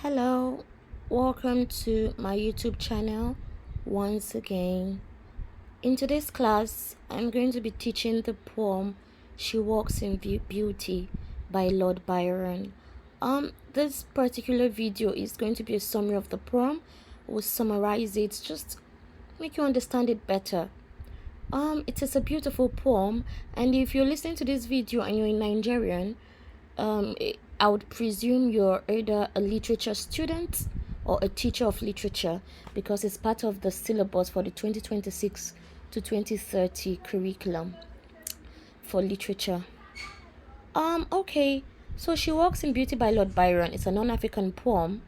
Hello, welcome to my YouTube channel once again. In today's class, I'm going to be teaching the poem She Walks in Beauty by Lord Byron. This particular video is going to be a summary of the poem. We'll summarize it, just make you understand it better. It is a beautiful poem, and if you're listening to this video and you're in Nigerian, I would presume you're either a literature student or a teacher of literature, because it's part of the syllabus for the 2026 to 2030 curriculum for literature. Okay, so She Walks in Beauty by Lord Byron. It's a non-African poem.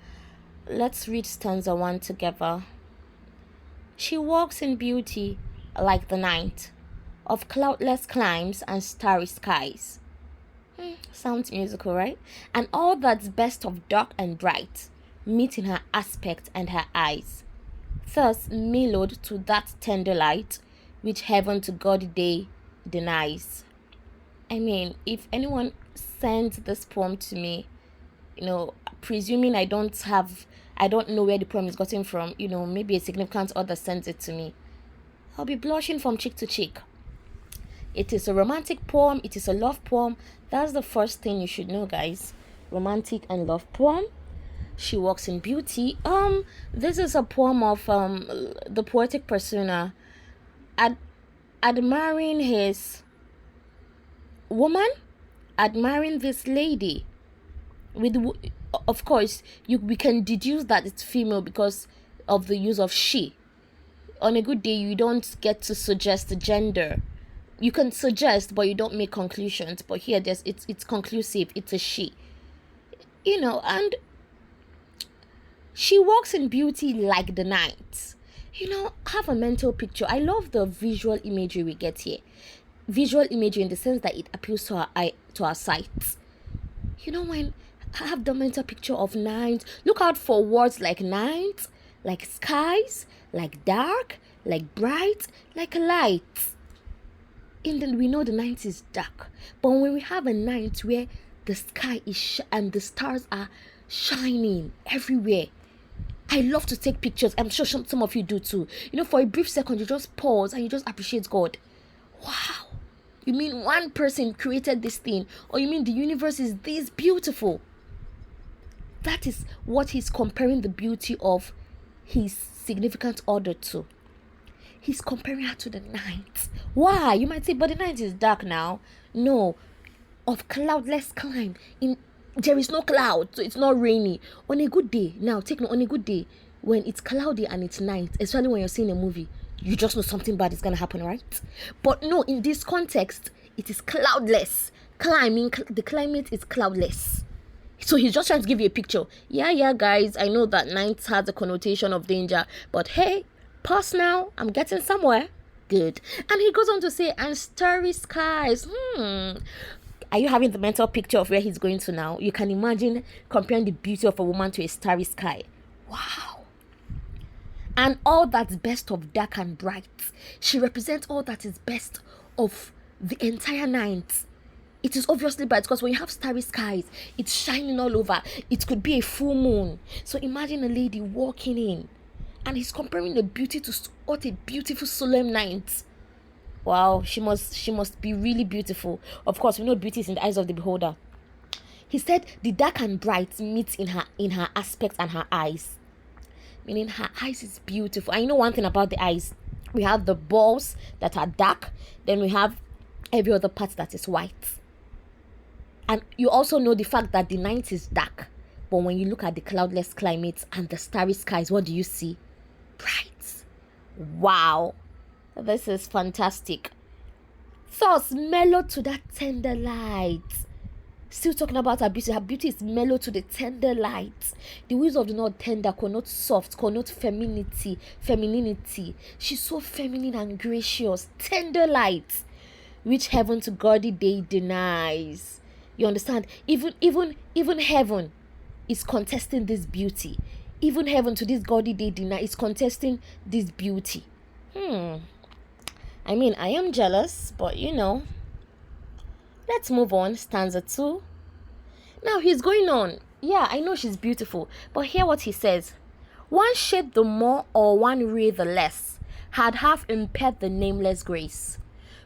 Let's read stanza 1 together. She walks in beauty like the night of cloudless climes and starry skies. Sounds musical, right? And all that's best of dark and bright meet in her aspect and her eyes, thus mellowed to that tender light which heaven to God day denies. I mean, if anyone sends this poem to me, presuming I don't know where the poem is gotten from, maybe a significant other sends it to me, I'll be blushing from cheek to cheek. It is a romantic poem. It is a love poem. That's the first thing you should know, guys. Romantic and love poem. She walks in beauty. This is a poem of the poetic persona admiring his woman, admiring this lady. Of course, we can deduce that it's female because of the use of she. On a good day, you don't get to suggest the gender. You can suggest, but you don't make conclusions. But here, it's conclusive. It's a she. And she walks in beauty like the night. Have a mental picture. I love the visual imagery we get here. Visual imagery in the sense that it appeals to our eye, to our sight. When I have the mental picture of night, look out for words like night, like skies, like dark, like bright, like light. We know the night is dark, but when we have a night where the sky is and the stars are shining everywhere, I love to take pictures. I'm sure some of you do too. For a brief second, you just pause and you just appreciate God. Wow, you mean one person created this thing, or you mean the universe is this beautiful? That is what he's comparing the beauty of his significant other to. He's comparing her to the night. Why? You might say, but the night is dark now. No. Of cloudless climb. There is no cloud, so it's not rainy. On a good day, on a good day, when it's cloudy and it's night, especially when you're seeing a movie, you just know something bad is going to happen, right? But no, in this context, it is cloudless. The climate is cloudless. So he's just trying to give you a picture. Yeah, guys, I know that night has a connotation of danger, but hey, pause now, I'm getting somewhere. Good. And he goes on to say, and starry skies. Are you having the mental picture of where he's going to now? You can imagine comparing the beauty of a woman to a starry sky. Wow. And all that's best of dark and bright. She represents all that is best of the entire night. It is obviously bright because when you have starry skies, it's shining all over. It could be a full moon. So imagine a lady walking in, and he's comparing the beauty to what a beautiful solemn night. Wow, she must be really beautiful. Of course, we know beauty is in the eyes of the beholder. He said the dark and bright meet in her aspects and her eyes. Meaning her eyes is beautiful. And you know one thing about the eyes, we have the balls that are dark, then we have every other part that is white. And you also know the fact that the night is dark. But when you look at the cloudless climate and the starry skies, what do you see? Bright. Wow. This is fantastic. Thus, mellowed to that tender light. Still talking about her beauty. Her beauty is mellowed to the tender light. The ways of the Lord tender connote soft, connote femininity. She's so feminine and gracious. Tender light, which heaven to gaudy day denies. You understand? Even heaven is contesting this beauty. Even heaven to this gaudy day is contesting this beauty. I mean, I am jealous, but let's move on. Stanza 2. Now he's going on. Yeah, I know she's beautiful, but hear what he says. One shade the more or one ray the less had half impaired the nameless grace,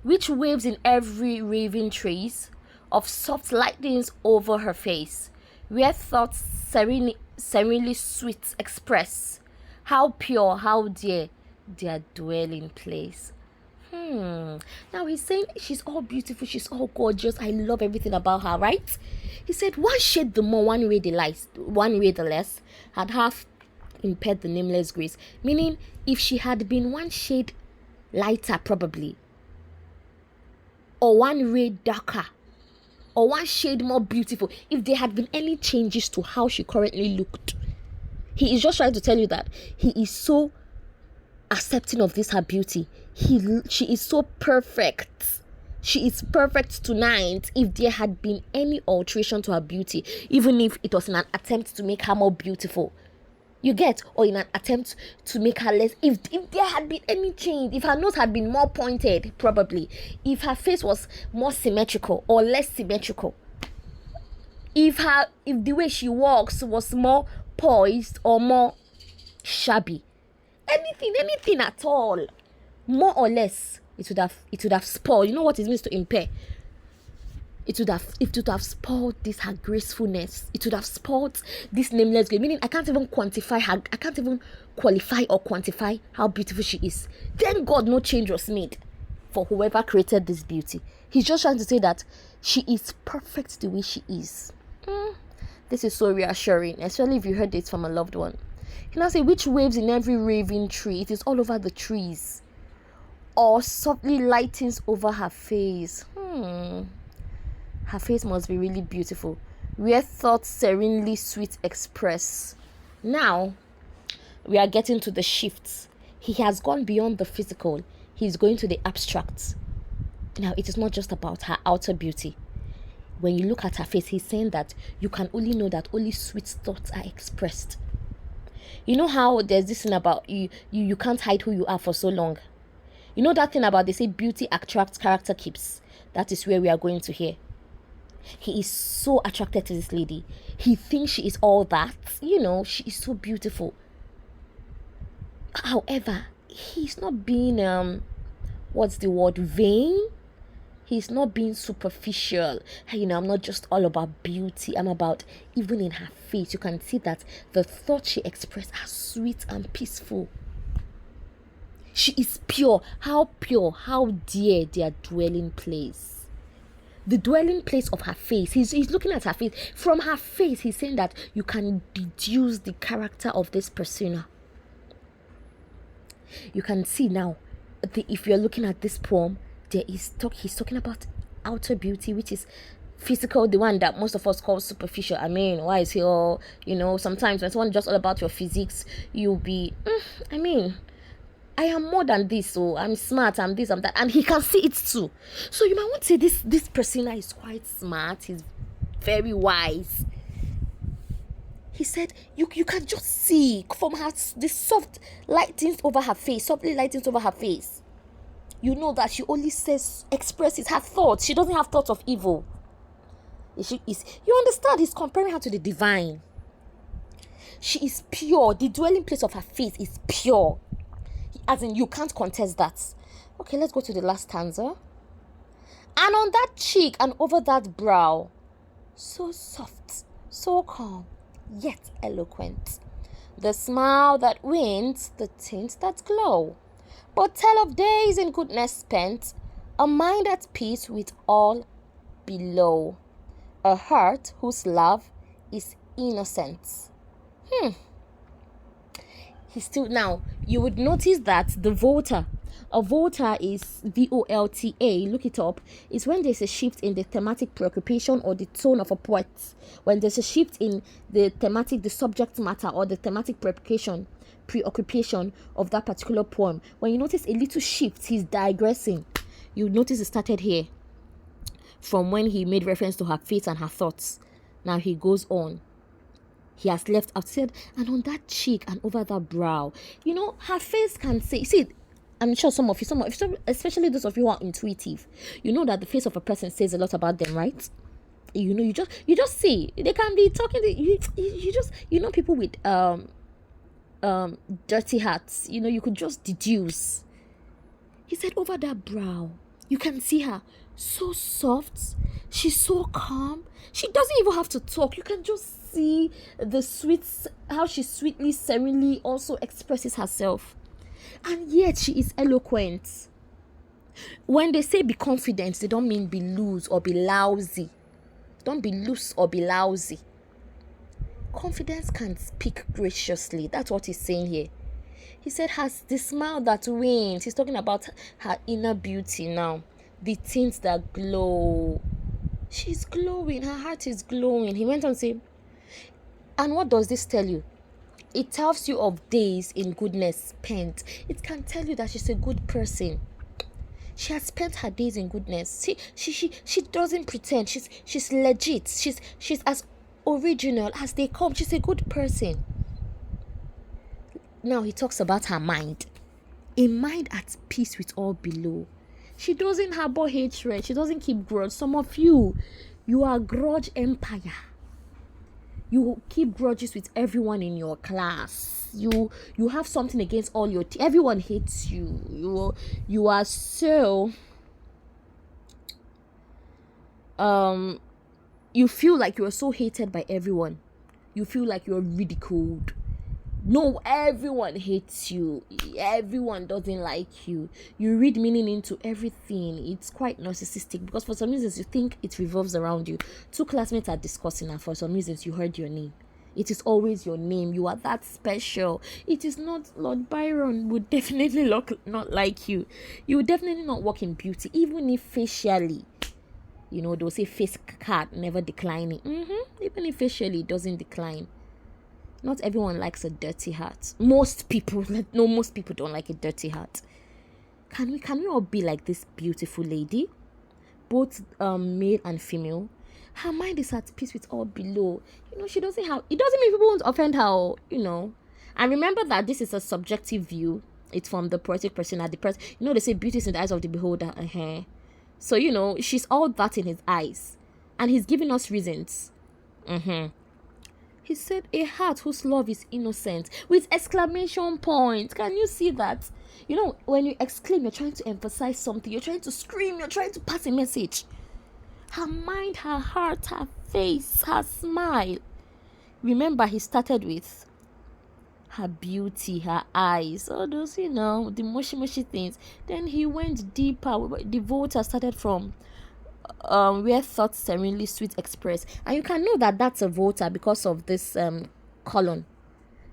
which waves in every raving trace of soft lightnings over her face, where thoughts serenely sweet express how pure, how dear their dwelling place. Now he's saying she's all beautiful, she's all gorgeous. I love everything about her, right? He said one shade the more, one ray the less had half impaired the nameless grace. Meaning, if she had been one shade lighter, probably, or one ray darker, or one shade more beautiful, if there had been any changes to how she currently looked, he is just trying to tell you that he is so accepting of this her beauty. She is so perfect. She is perfect tonight. If there had been any alteration to her beauty, even if it was in an attempt to make her more beautiful, you get, or in an attempt to make her less, if there had been any change, if her nose had been more pointed, probably, if her face was more symmetrical or less symmetrical, if the way she walks was more poised or more shabby, anything at all, more or less, it would have spoiled. You know what it means to impair? It would have spoiled this her gracefulness. It would have spoiled this nameless grace. Meaning, I can't even quantify her. I can't even qualify or quantify how beautiful she is. Thank God no change was made for whoever created this beauty. He's just trying to say that she is perfect the way she is. This is so reassuring, especially if you heard this from a loved one. He now say, which waves in every raving tree, it is all over the trees, or softly lightens over her face. Her face must be really beautiful, where thoughts serenely sweet express. Now, we are getting to the shifts. He has gone beyond the physical. He's going to the abstract. Now, it is not just about her outer beauty. When you look at her face, he's saying that you can only know that only sweet thoughts are expressed. You know how there's this thing about you can't hide who you are for so long. You know that thing about, they say beauty attracts, character keeps. That is where we are going to here. He is so attracted to this lady. He thinks she is all that. You know, she is so beautiful. However, he's not being, vain? He's not being superficial. You know, I'm not just all about beauty. I'm about, even in her face, you can see that the thoughts she expressed are sweet and peaceful. She is pure, how dear their dwelling place. The dwelling place of her face. He's looking at her face. From her face, he's saying that you can deduce the character of this persona. You can see now, if you're looking at this poem, he's talking about outer beauty, which is physical, the one that most of us call superficial. I mean, why is he all, sometimes when someone just all about your physiques, you'll be, I am more than this, so I'm smart, I'm this, I'm that, and he can see it too. So you might want to say this persona is quite smart, he's very wise. He said you can just see from her the soft lightings over her face, softly lightings over her face. You know that she only expresses her thoughts. She doesn't have thoughts of evil. You understand? He's comparing her to the divine. She is pure. The dwelling place of her face is pure. As in, you can't contest that. Okay, let's go to the last stanza. And on that cheek and over that brow, so soft, so calm, yet eloquent, the smile that wins, the tint that glow, but tell of days in goodness spent, a mind at peace with all below, a heart whose love is innocent. Now, you would notice that a volta is VOLTA, look it up, is when there's a shift in the thematic preoccupation or the tone of a poet. When there's a shift in the subject matter or the thematic preoccupation of that particular poem. When you notice a little shift, he's digressing. You notice it started here from when he made reference to her face and her thoughts. Now he goes on. He has left out, said, and on that cheek and over that brow. Her face can say, see, I'm sure some of you, especially those of you who are intuitive, you know that the face of a person says a lot about them, right? you just see they can be talking to you just people with dirty hearts, you could just deduce. He said over that brow, you can see her so soft. She's so calm. She doesn't even have to talk. You can just see the how she sweetly, serenely also expresses herself. And yet she is eloquent. When they say be confident, they don't mean be loose or be lousy. Don't be loose or be lousy. Confidence can speak graciously. That's what he's saying here. He said, has the smile that wins. He's talking about her inner beauty now. The tints that glow. She's glowing. Her heart is glowing. He went on to say, and what does this tell you? It tells you of days in goodness spent. It can tell you that she's a good person. She has spent her days in goodness. She doesn't pretend. She's legit. She's as original as they come. She's a good person. Now he talks about her mind. A mind at peace with all below. She doesn't harbor hatred. She doesn't keep grudge. Some of you are grudge empire. You keep grudges with everyone in your class. You have something against all your everyone hates you. You are so you feel like you are so hated by everyone. You feel like you're ridiculed. No, everyone hates you. Everyone doesn't like you. You read meaning into everything. It's quite narcissistic because for some reasons you think it revolves around you. Two classmates are discussing and for some reasons you heard your name. It is always your name. You are that special. It is not Lord Byron would definitely not like you. You would definitely not work in beauty, even if facially. They'll say face card never declining. Even if facially it doesn't decline. Not everyone likes a dirty heart. Most people don't like a dirty heart. Can we all be like this beautiful lady? Both male and female. Her mind is at peace with all below. She doesn't have. It doesn't mean people won't offend her. And remember that this is a subjective view. It's from the poetic person at the press. They say beauty is in the eyes of the beholder. So she's all that in his eyes, and he's giving us reasons. He said, a heart whose love is innocent, with exclamation points. Can you see that? When you exclaim, you're trying to emphasize something. You're trying to scream. You're trying to pass a message. Her mind, her heart, her face, her smile. Remember, he started with her beauty, her eyes, all those, the mushy things. Then he went deeper. The voter started from where thoughts serenely sweet express, and you can know that that's a voter because of this colon.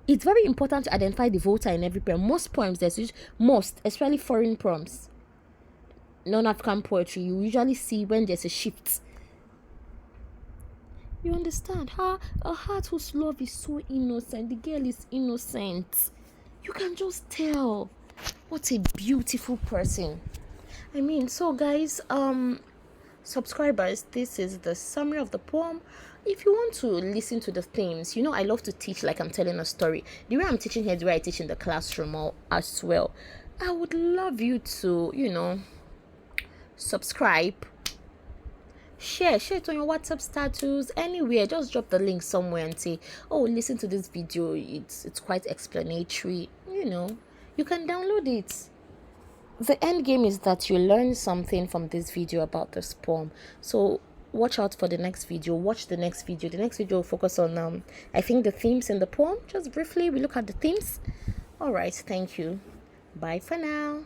It's very important to identify the voter in every poem. Most poems, especially foreign poems, non-African poetry, you usually see when there's a shift. You understand? A heart whose love is so innocent. The girl is innocent. You can just tell. What a beautiful person. So guys, subscribers, this is the summary of the poem. If you want to listen to the themes, I love to teach like I'm telling a story. The way I'm teaching here is the way I teach in the classroom as well. I would love you to, subscribe, share it on your WhatsApp status, anywhere. Just drop the link somewhere and say, oh, listen to this video. It's quite explanatory. You can download it. The end game is that you learn something from this video about this poem. So watch out for the next video. Watch the next video. The next video will focus on I think the themes in the poem. Just briefly, we look at the themes. All right, thank you. Bye for now.